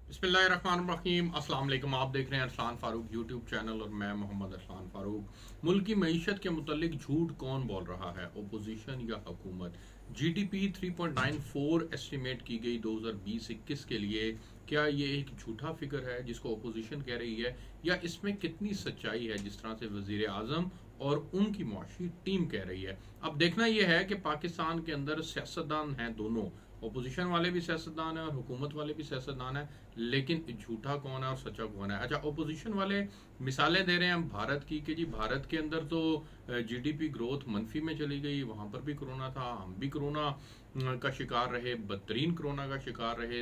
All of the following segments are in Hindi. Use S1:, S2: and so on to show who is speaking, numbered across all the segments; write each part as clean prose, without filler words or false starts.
S1: बिस्मिल्लाहिर्रहमानिर्रहीम। अस्सलाम वालेकुम। आप देख रहे हैं अरसलान फारूक यूट्यूब चैनल और मैं मोहम्मद अरसलान फारूक। मुल्क की मईशत के मुतल्लिक झूठ कौन बोल रहा है, अपोजिशन या हुकूमत? जीडीपी 3.94 एस्टिमेट की गई 2020-21 के लिए। क्या ये एक झूठा फिगर है जिसको अपोजिशन कह रही है, या इसमें कितनी सच्चाई है जिस तरह से वजीर आजम और उनकी मुआशी टीम कह रही है? अब देखना यह है कि पाकिस्तान के अंदर सियासतदान हैं दोनों, अपोजिशन वाले भी सियासतदान है और हुकूमत वाले भी सियासतदान है, लेकिन झूठा कौन है और सच्चा कौन है? अच्छा, ओपोजिशन वाले मिसालें दे रहे हैं हम भारत की कि जी भारत के अंदर तो जीडीपी ग्रोथ मनफी में चली गई, वहां पर भी कोरोना था, हम भी कोरोना का शिकार रहे, बदतरीन कोरोना का शिकार रहे,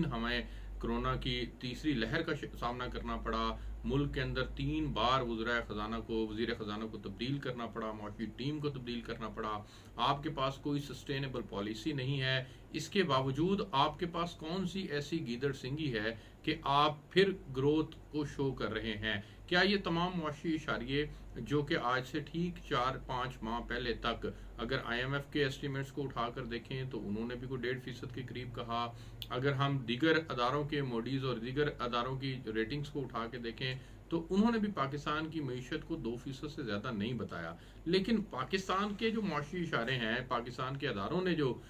S1: हमें कोरोना की तीसरी लहर का सामना करना पड़ा, मुल्क के अंदर 3 बार वजीर खजाना को तब्दील करना पड़ा, मुआशी टीम को तब्दील करना पड़ा, आपके पास कोई सस्टेनेबल पॉलिसी नहीं है। इसके बावजूद आपके पास कौन सी ऐसी गीदड़ सिंगी है कि आप फिर ग्रोथ को शो कर रहे हैं? क्या ये तमाम मुआशी इशारे जो कि आज से ठीक 4-5 माह पहले तक, अगर आईएमएफ के एस्टिमेट्स को उठाकर देखें तो उन्होंने भी कोई 1.5% के करीब कहा, अगर हम दीगर अदारों के मोडीज और दीगर अदारों की रेटिंग्स को उठा के देखें तो उन्होंने भी पाकिस्तान की मीशत को 2% से ज़्यादा नहीं बताया। लेकिन पाकिस्तान के जो मुआशी इशारे हैं, पाकिस्तान के अदारों ने जो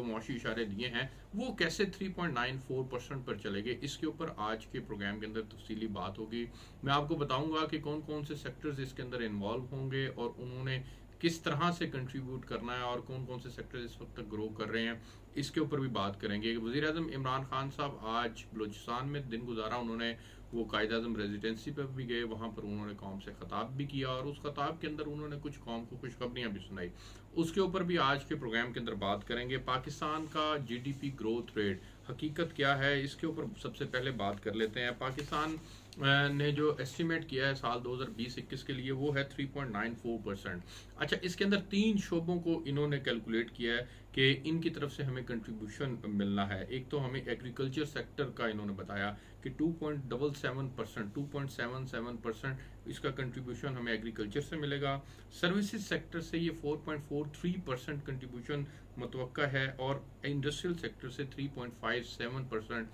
S1: मुआशी इशारे दिए हैं, वो कैसे 3.94% पर चले गए, इसके ऊपर आज के प्रोग्राम के अंदर तफसीली बात होगी। मैं आपको बताऊंगा कि कौन कौन से सेक्टर्स इसके अंदर इन्वॉल्व होंगे और उन्होंने किस तरह से कंट्रीब्यूट करना है और कौन कौन से सेक्टर इस वक्त तक ग्रो कर रहे हैं, इसके ऊपर भी बात करेंगे। वज़ीर आज़म इमरान खान साहब आज बलूचिस्तान में दिन गुजारा उन्होंने, वो कायद आज़म रेजिडेंसी पर भी गए, वहाँ पर उन्होंने कौम से खताब भी किया और उस खताब के अंदर उन्होंने कुछ कौम को खुशखबरियाँ भी सुनाई। उसके ऊपर भी आज के प्रोग्राम के अंदर बात करेंगे। पाकिस्तान का जीडीपी ग्रोथ रेट हकीकत क्या है, इसके ऊपर सबसे पहले बात कर लेते हैं। पाकिस्तान ने जो एस्टिमेट किया है साल 2020-21 के लिए वो है 3.94%। अच्छा, इसके अंदर 3 शोबों को इन्होंने कैलकुलेट किया है कि इनकी तरफ से हमें कंट्रीब्यूशन मिलना है। एक तो हमें एग्रीकल्चर सेक्टर का इन्होंने बताया कि 2.77% इसका कंट्रीब्यूशन हमें एग्रीकल्चर से मिलेगा। सर्विसेज सेक्टर से ये 4.43% कंट्रीब्यूशन मुतवक्का है और इंडस्ट्रियल सेक्टर से 3.57%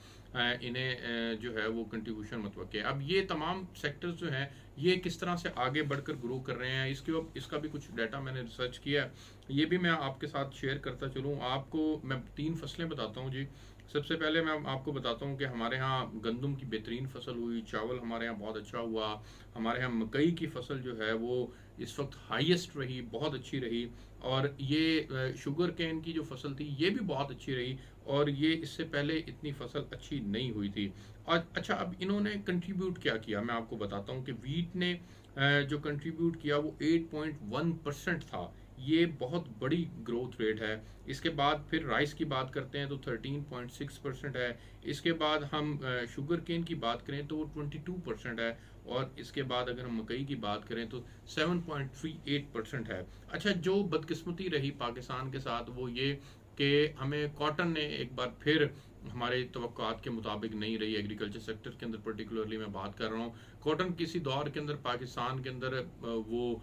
S1: इन्हें जो है वो कंट्रीब्यूशन मुतवक्का है। अब ये तमाम सेक्टर्स जो हैं ये किस तरह से आगे बढ़कर ग्रो कर रहे हैं, इसका भी कुछ डाटा मैंने रिसर्च किया, ये भी मैं आपके साथ शेयर करता चलूँ। आपको मैं 3 फसलें बताता हूँ जी। सबसे पहले मैं आपको बताता हूँ कि हमारे यहाँ गंदम की बेहतरीन फसल हुई, चावल हमारे यहाँ बहुत अच्छा हुआ, हमारे यहाँ मकई की फसल जो है वो इस वक्त हाईएस्ट रही, बहुत अच्छी रही, और ये शुगर केन की जो फसल थी ये भी बहुत अच्छी रही, और ये इससे पहले इतनी फसल अच्छी नहीं हुई थी। और अच्छा, अब इन्होंने कंट्रीब्यूट क्या किया मैं आपको बताता हूँ कि वीट ने जो कंट्रीब्यूट किया वो 8.1% था, ये बहुत बड़ी ग्रोथ रेट है। इसके बाद फिर राइस की बात करते हैं तो 13.6% है। इसके बाद हम शुगर केन की बात करें तो वो 22% है, और इसके बाद अगर हम मकई की बात करें तो 7.38% है। अच्छा, जो बदकिस्मती रही पाकिस्तान के साथ वो ये कि हमें कॉटन ने एक बार फिर हमारे तवक्कुआत के मुताबिक नहीं रही। एग्रीकल्चर सेक्टर के अंदर पर्टिकुलरली मैं बात कर रहा हूँ। कॉटन किसी दौर के अंदर पाकिस्तान के अंदर वो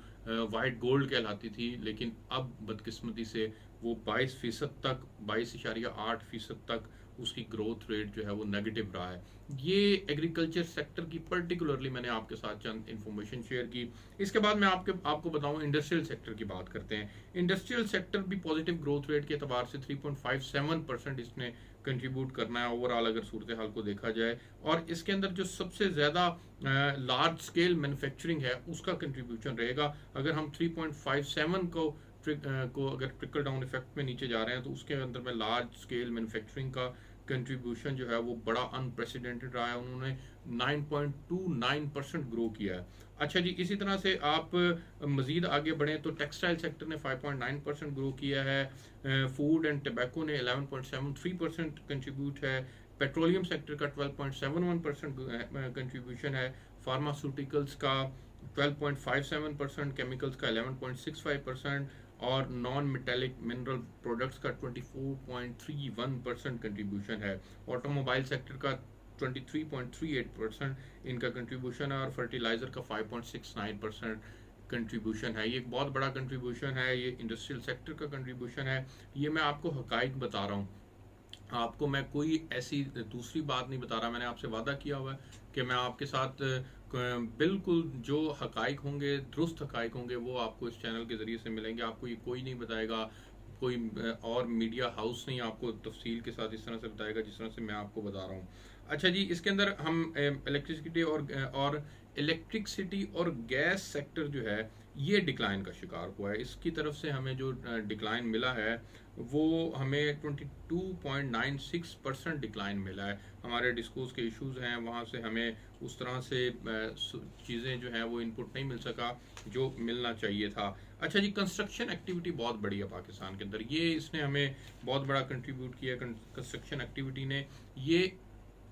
S1: वाइट गोल्ड कहलाती थी, लेकिन अब बदकिस्मती से वो 22% तक, 22.8% तक उसकी ग्रोथ रेट जो है वो नेगेटिव रहा है। ये एग्रीकल्चर सेक्टर की पर्टिकुलरली मैंने आपके साथ चंद इन्फॉर्मेशन शेयर की। इसके बाद मैं आपको बताऊं, इंडस्ट्रियल सेक्टर की बात करते हैं। इंडस्ट्रियल सेक्टर भी पॉजिटिव ग्रोथ रेट के अतबार से 3.57% इसने कंट्रीब्यूट करना है ओवरऑल अगर सूरत हाल को देखा जाए। और इसके अंदर जो सबसे ज़्यादा लार्ज स्केल मैन्युफैक्चरिंग है उसका कंट्रीब्यूशन रहेगा। अगर हम 3.57 को अगर ट्रिकल डाउन इफेक्ट में नीचे जा रहे हैं तो उसके अंदर में लार्ज स्केल मैन्युफैक्चरिंग का कंट्रीब्यूशन जो है वो बड़ा अनप्रेसिडेंटेड रहा है, उन्होंने 9.29% ग्रो किया है। अच्छा जी, इसी तरह से आप मजीद आगे बढ़ें तो टेक्सटाइल सेक्टर ने 5.9% ग्रो किया है, फूड एंड टबैको ने 11.73% कंट्रीब्यूट है, पेट्रोलियम सेक्टर का 12.71% कंट्रीब्यूशन है, फार्मास्यूटिकल्स का 12.57%, केमिकल्स का 11.65% और नॉन मेटेलिक मिनरल प्रोडक्ट्स का 24.31% कंट्रीब्यूशन है। ऑटोमोबाइल सेक्टर का 23.38% इनका कंट्रीब्यूशन है और फर्टिलाइजर का 5.69% कंट्रीब्यूशन है। ये एक बहुत बड़ा कंट्रीब्यूशन है, ये इंडस्ट्रियल सेक्टर का कंट्रीब्यूशन है। ये मैं आपको हकाइक बता रहा हूँ। आपको मैं कोई ऐसी दूसरी बात नहीं बता रहा। मैंने आपसे वादा किया हुआ है कि मैं आपके साथ बिल्कुल जो हकाइक होंगे, दुरुस्त हकाइक होंगे, वो आपको इस चैनल के ज़रिए से मिलेंगे। आपको ये कोई नहीं बताएगा, कोई और मीडिया हाउस नहीं आपको तफसील के साथ इस तरह से बताएगा जिस तरह से मैं आपको बता रहा हूँ। अच्छा जी, इसके अंदर हम इलेक्ट्रिसिटी और गैस सेक्टर जो है ये डिक्लाइन का शिकार हुआ है। इसकी तरफ से हमें जो डिक्लाइन मिला है वो हमें 22.96% डिक्लाइन मिला है। हमारे डिस्कोर्स के इश्यूज हैं, वहाँ से हमें उस तरह से चीज़ें जो हैं वो इनपुट नहीं मिल सका जो मिलना चाहिए था। अच्छा जी, कंस्ट्रक्शन एक्टिविटी बहुत बड़ी है पाकिस्तान के अंदर, ये इसने हमें बहुत बड़ा कंट्रीब्यूट किया। कंस्ट्रक्शन एक्टिविटी ने ये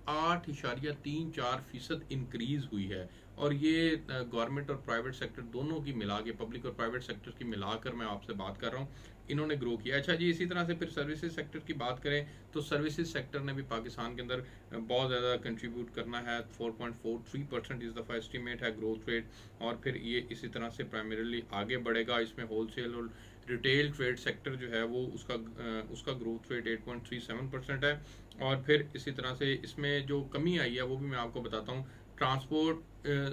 S1: 8.34% इंक्रीज हुई है, और ये गवर्नमेंट और प्राइवेट सेक्टर दोनों की मिला के, पब्लिक और प्राइवेट सेक्टर की मिलाकर मैं आपसे बात कर रहा हूँ, इन्होंने ग्रो किया। अच्छा जी, इसी तरह से फिर सर्विसेज सेक्टर की बात करें तो सर्विसेज सेक्टर ने भी पाकिस्तान के अंदर बहुत ज़्यादा कंट्रीब्यूट करना है। 4.43% इस दफ़ा एस्टीमेट है ग्रोथ रेट, और फिर ये इसी तरह से प्राइमरीली आगे बढ़ेगा। इसमें होलसेल और रिटेल ट्रेड सेक्टर जो है वो उसका ग्रोथ रेट 8.37% है। और फिर इसी तरह से इसमें जो कमी आई है वो भी मैं आपको बताता हूँ। ट्रांसपोर्ट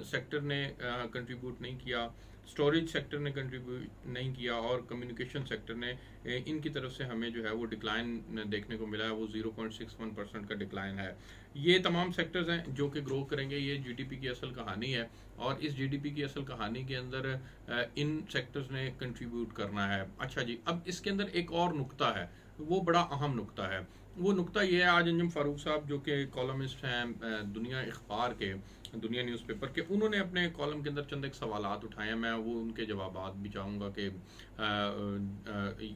S1: सेक्टर ने कंट्रीब्यूट नहीं किया, स्टोरेज सेक्टर ने कंट्रीब्यूट नहीं किया, और कम्युनिकेशन सेक्टर ने इनकी तरफ से हमें जो है वो डिक्लाइन देखने को मिला है। वो 0.61% का डिक्लाइन है। ये तमाम सेक्टर्स हैं जो कि ग्रो करेंगे। ये जीडीपी की असल कहानी है, और इस जीडीपी की असल कहानी के अंदर इन सेक्टर्स ने कंट्रीब्यूट करना है। अच्छा जी, अब इसके अंदर एक और नुक्ता है, वो बड़ा अहम नुक्ता है। वो नुक्ता ये है, आज अंजुम फारूक साहब जो कि कॉलमिस्ट हैं दुनिया अखबार के, दुनिया न्यूज़पेपर के, उन्होंने अपने कॉलम के अंदर चंद एक सवालात उठाए हैं। मैं वो उनके जवाबात भी चाहूँगा कि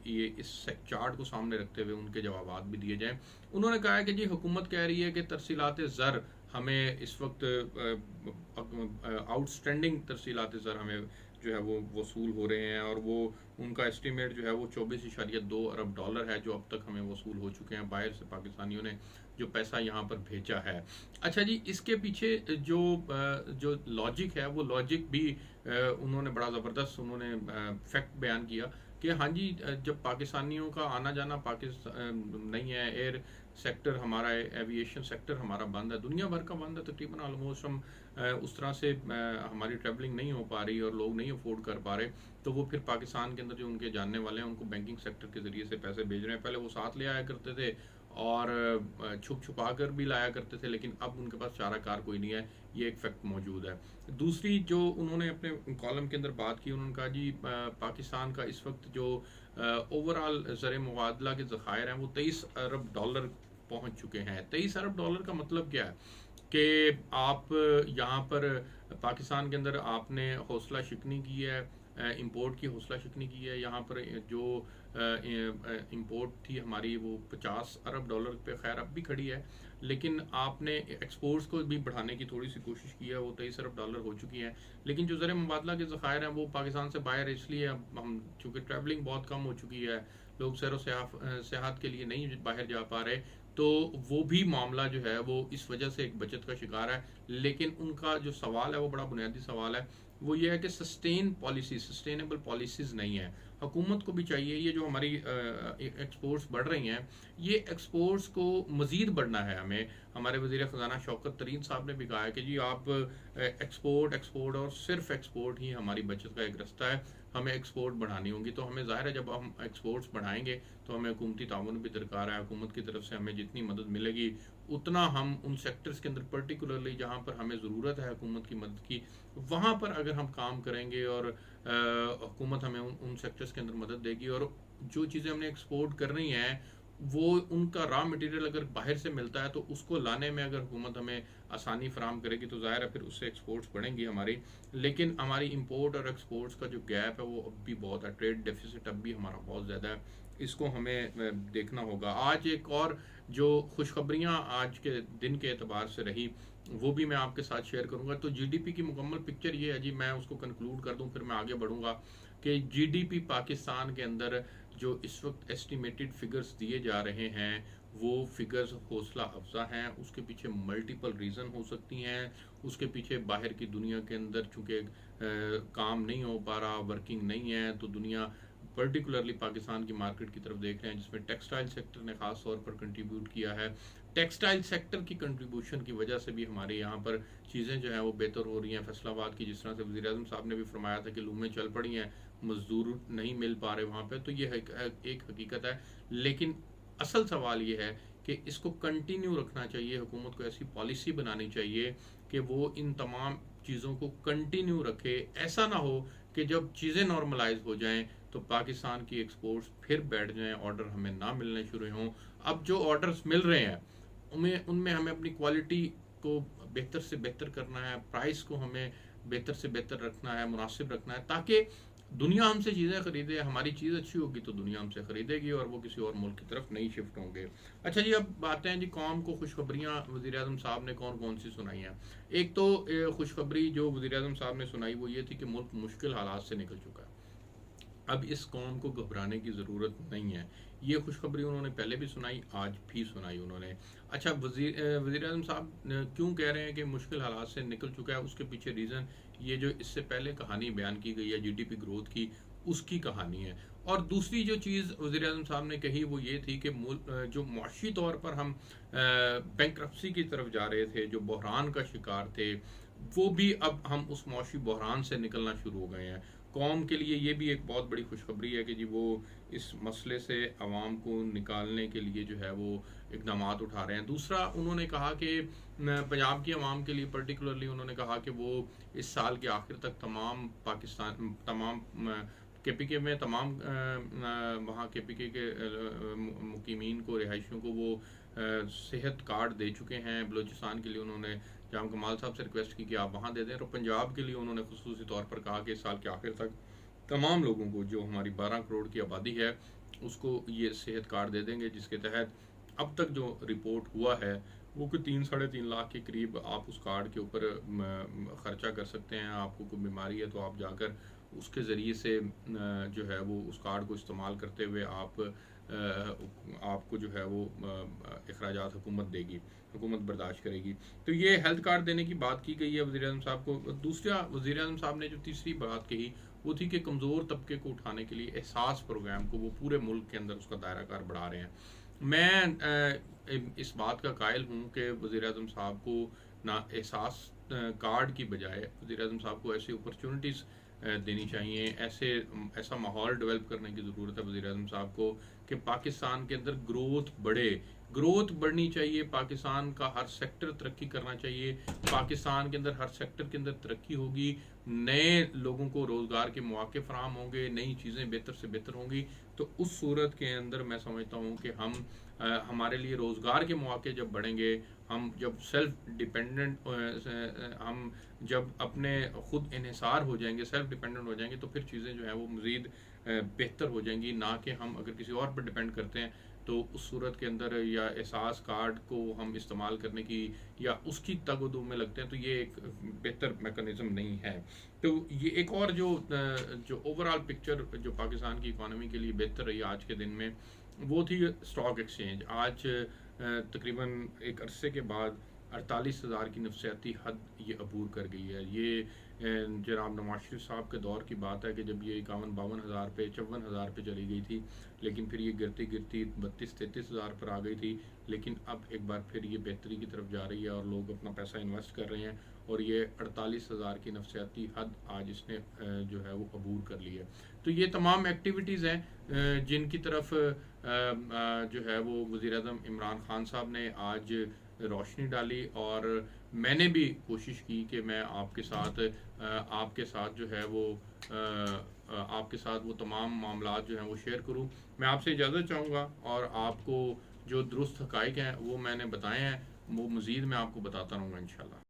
S1: ये इस चार्ट को सामने रखते हुए उनके जवाबात भी दिए जाएँ। उन्होंने कहा है कि जी हुकूमत कह रही है कि तरसीलात ज़र हमें इस वक्त आउटस्टैंडिंग तरसीलात ज़र हमें जो है वो वसूल हो रहे हैं, और वो उनका एस्टीमेट जो है वो 24.2 अरब डॉलर है जो अब तक हमें वसूल हो चुके हैं बाहर से, पाकिस्तानियों ने जो पैसा यहाँ पर भेजा है। अच्छा जी, इसके पीछे जो लॉजिक है वो लॉजिक भी उन्होंने बड़ा ज़बरदस्त उन्होंने फैक्ट बयान किया कि हाँ जी, जब पाकिस्तानियों का आना जाना पाकिस्तान नहीं है, एयर सेक्टर हमारा, एविएशन सेक्टर हमारा बंद है, दुनिया भर का बंद है तकरीबन, ऑलमोस्ट हम उस तरह से हमारी ट्रैवलिंग नहीं हो पा रही और लोग नहीं अफोर्ड कर पा रहे, तो वो फिर पाकिस्तान के अंदर जो उनके जानने वाले हैं उनको बैंकिंग सेक्टर के ज़रिए से पैसे भेज रहे हैं। पहले वो साथ ले आया करते थे और छुप छुपा कर भी लाया करते थे, लेकिन अब उनके पास चाराकार कोई नहीं है। ये एक फैक्ट मौजूद है। दूसरी जो उन्होंने अपने कॉलम के अंदर बात की, उन्होंने कहा जी पाकिस्तान का इस वक्त जो ओवरऑल ज़र मुबादला के ज़खायर हैं वो 23 अरब डॉलर पहुंच चुके हैं। 23 अरब डॉलर का मतलब क्या है कि आप यहाँ पर पाकिस्तान के अंदर आपने हौसला शिकनी की है, इंपोर्ट की हौसला शिकनी की है। यहाँ पर जो इंपोर्ट थी हमारी वो 50 अरब डॉलर पे खैर अब भी खड़ी है, लेकिन आपने एक्सपोर्ट्स को भी बढ़ाने की थोड़ी सी कोशिश की है, वो 23 अरब डॉलर हो चुकी है। लेकिन जो ज़र मुबादला के ज़खायर हैं वो पाकिस्तान से बाहर, इसलिए अब हम चूँकि ट्रैवलिंग बहुत कम हो चुकी है, लोग सैर सियाहत के लिए नहीं बाहर जा पा रहे, तो वो भी मामला जो है वो इस वजह से एक बचत का शिकार है। लेकिन उनका जो सवाल है वो बड़ा बुनियादी सवाल है, वो ये है कि सस्टेनेबल पॉलिसीज़ नहीं है। हुकूमत को भी चाहिए, ये जो हमारी एक्सपोर्ट्स बढ़ रही हैं, ये एक्सपोर्ट्स को मज़ीद बढ़ना है हमें। हमारे वज़ीर ख़जाना शौकत तरीन साहब ने भी कहा है कि जी आप एक्सपोर्ट और सिर्फ एक्सपोर्ट ही हमारी बचत का एक रास्ता है, हमें एक्सपोर्ट बढ़ानी होगी। तो हमें ज़ाहिर है जब हम एक्सपोर्ट्स बढ़ाएंगे तो हमें हुकूमती ताउन भी दरकार है। हुकूमत की तरफ से हमें जितनी मदद मिलेगी उतना हम उन सेक्टर्स के अंदर पर्टिकुलरली जहाँ पर हमें ज़रूरत है हुकूमत की मदद की, वहाँ पर अगर हम काम करेंगे और हुकूमत हमें उन सेक्टर्स के अंदर मदद देगी, और जो चीज़ें हमने एक्सपोर्ट करनी है वो उनका रॉ मटेरियल अगर बाहर से मिलता है तो उसको लाने में अगर हुकूमत हमें आसानी फराम करेगी तो ज़ाहिर है फिर उससे एक्सपोर्ट्स बढ़ेंगी हमारी। लेकिन हमारी इंपोर्ट और एक्सपोर्ट्स का जो गैप है वो अब भी बहुत है, ट्रेड डेफिसिट अब भी हमारा बहुत ज़्यादा है, इसको हमें देखना होगा। आज एक और जो खुशखबरियाँ आज के दिन के एतबार से रही वो भी मैं आपके साथ शेयर करूंगा। तो जीडीपी की मुकम्मल पिक्चर ये है जी, मैं उसको कंक्लूड कर दूं फिर मैं आगे बढ़ूंगा कि जीडीपी पाकिस्तान के अंदर जो इस वक्त एस्टिमेटेड फिगर्स दिए जा रहे हैं वो फिगर्स हौसला अफजा हैं। उसके पीछे मल्टीपल रीज़न हो सकती हैं, उसके पीछे बाहर की दुनिया के अंदर चूँकि काम नहीं हो पा रहा, वर्किंग नहीं है, तो दुनिया पर्टिकुलरली पाकिस्तान की मार्केट की तरफ देख रहे हैं, जिसमें टेक्सटाइल सेक्टर ने खास तौर पर कंट्रीब्यूट किया है। टेक्सटाइल सेक्टर की कंट्रीब्यूशन की वजह से भी हमारे यहाँ पर चीज़ें जो हैं वो बेहतर हो रही हैं। फैसलाबाद की जिस तरह से वज़ीर-ए-आज़म साहब ने भी फरमाया था कि लूमें चल पड़ी हैं, मज़दूर नहीं मिल पा रहे वहाँ पे, तो ये एक हकीकत है। लेकिन असल सवाल ये है कि इसको कंटिन्यू रखना चाहिए। हुकूमत को ऐसी पॉलिसी बनानी चाहिए कि वो इन तमाम चीज़ों को कंटिन्यू रखे। ऐसा ना हो कि जब चीज़ें नॉर्मलाइज हो जाएं तो पाकिस्तान की एक्सपोर्ट्स फिर बैठ जाएं, ऑर्डर हमें ना मिलने शुरू हों। अब जो ऑर्डर्स मिल रहे हैं उनमें उनमें हमें अपनी क्वालिटी को बेहतर से बेहतर करना है, प्राइस को हमें बेहतर से बेहतर रखना है, मुनासिब रखना है, ताकि दुनिया हमसे चीज़ें खरीदे। हमारी चीज़ अच्छी होगी तो दुनिया हमसे खरीदेगी और वो किसी और मुल्क की तरफ नहीं शिफ्ट होंगे। अच्छा जी, अब बात हैं जी कौम को खुशखबरियाँ वज़ीर-ए-आज़म साहब ने कौन कौन सी सुनाई हैं। एक तो खुशखबरी जो वज़ीर-ए-आज़म साहब ने सुनाई वो ये थी कि मुल्क मुश्किल हालात से निकल चुका है, अब इस कौम को घबराने की ज़रूरत नहीं है। ये खुशखबरी उन्होंने पहले भी सुनाई, आज भी सुनाई उन्होंने। अच्छा, वज़ीर-ए-आज़म साहब क्यों कह रहे हैं कि मुश्किल हालात से निकल चुका है, उसके पीछे रीज़न ये जो इससे पहले कहानी बयान की गई है जीडीपी ग्रोथ की, उसकी कहानी है। और दूसरी जो चीज़ वज़ीर-ए-आज़म साहब ने कही वो ये थी कि जो मुआशी तौर पर हम बैंकरप्सी की तरफ जा रहे थे, जो बहरान का शिकार थे, वो भी अब हम उस मुआशी बहरान से निकलना शुरू हो गए हैं। कौम के लिए ये भी एक बहुत बड़ी खुशखबरी है कि जी वो इस मसले से आवाम को निकालने के लिए जो है वो इकदाम उठा रहे हैं। दूसरा, उन्होंने कहा कि पंजाब की आवाम के लिए पर्टिकुलरली उन्होंने कहा कि वो इस साल के आखिर तक तमाम केपीके में तमाम वहाँ केपीके के मुकीमीन को, रिहायशियों को वो सेहत कार्ड दे चुके हैं। बलूचिस्तान के लिए उन्होंने जाम कमाल साहब से रिक्वेस्ट की कि आप वहाँ दे दें। और पंजाब के लिए उन्होंने खुसूसी तौर पर कहा कि इस साल के आखिर तक तमाम लोगों को, जो हमारी 12 करोड़ की आबादी है, उसको ये सेहत कार्ड दे देंगे, जिसके तहत अब तक जो रिपोर्ट हुआ है वो कोई 3-3.5 लाख के करीब आप उस कार्ड के ऊपर खर्चा कर सकते हैं। आपको कोई बीमारी है तो आप जाकर उसके ज़रिए से जो है वो उस कार्ड को इस्तेमाल करते हुए आपको जो है वो अखराजात हुकूमत देगी, हुकूमत बर्दाश्त करेगी। तो ये हेल्थ कार्ड देने की बात की गई है वज़ीर-ए-आज़म साहब को। दूसरा, वज़ीर-ए-आज़म साहब ने जो तीसरी बात कही वो थी कि कमज़ोर तबके को उठाने के लिए एहसास प्रोग्राम को वो पूरे मुल्क के अंदर उसका दायरा कार बढ़ा रहे हैं। मैं इस बात का कायल हूँ कि वज़ीर-ए-आज़म साहब को ना एहसास कार्ड की बजाय वज़ीर-ए-आज़म साहब को ऐसी अपॉर्चुनिटीज़ देनी चाहिए, ऐसा माहौल डेवलप करने की ज़रूरत है वज़ीर-ए-आज़म साहब को कि पाकिस्तान के अंदर ग्रोथ बढ़नी चाहिए। पाकिस्तान का हर सेक्टर तरक्की करना चाहिए। पाकिस्तान के अंदर हर सेक्टर के अंदर तरक्की होगी, नए लोगों को रोज़गार के मौके फराहम होंगे, नई चीज़ें बेहतर से बेहतर होंगी। तो उस सूरत के अंदर मैं समझता हूँ कि हमारे लिए रोज़गार के मौके जब बढ़ेंगे, हम जब सेल्फ डिपेंडेंट हम जब अपने खुद इन्हिसार हो जाएंगे, सेल्फ डिपेंडेंट हो जाएंगे, तो फिर चीज़ें जो हैं वो मज़ीद बेहतर हो जाएंगी। ना कि हम अगर किसी और पर डिपेंड करते हैं तो उस सूरत के अंदर या एहसास कार्ड को हम इस्तेमाल करने की या उसकी तगदो में लगते हैं तो ये एक बेहतर मैकेनिज़्म नहीं है। तो ये एक और जो ओवरऑल पिक्चर जो पाकिस्तान की इकॉनमी के लिए बेहतर रही आज के दिन में, वो थी स्टॉक एक्सचेंज। आज तकरीबन एक अरसे के बाद 48,000 की नफसियाती हद ये अबूर कर गई है। ये जनाब नवाज शरीफ साहब के दौर की बात है कि जब ये 51-52 हज़ार पे 54,000 पे चली गई थी, लेकिन फिर ये गिरती गिरती 32-33 हज़ार पर आ गई थी। लेकिन अब एक बार फिर ये बेहतरी की तरफ जा रही है और लोग अपना पैसा इन्वेस्ट कर रहे हैं और ये 48,000 की नफसियाती हद आज इसने जो है वो अबूर कर ली है। तो ये तमाम एक्टिविटीज़ हैं जिनकी तरफ जो है वो वज़ीर-ए-आज़म इमरान खान साहब ने आज रोशनी डाली। और मैंने भी कोशिश की कि मैं आपके साथ जो है वो आपके साथ वो तमाम मामलात जो हैं वो शेयर करूं। मैं आपसे इजाज़त चाहूँगा और आपको जो दुरुस्त हक़ाइक़ हैं वो मैंने बताए हैं, वो मज़ीद मैं आपको बताता रहूँगा इंशाल्लाह।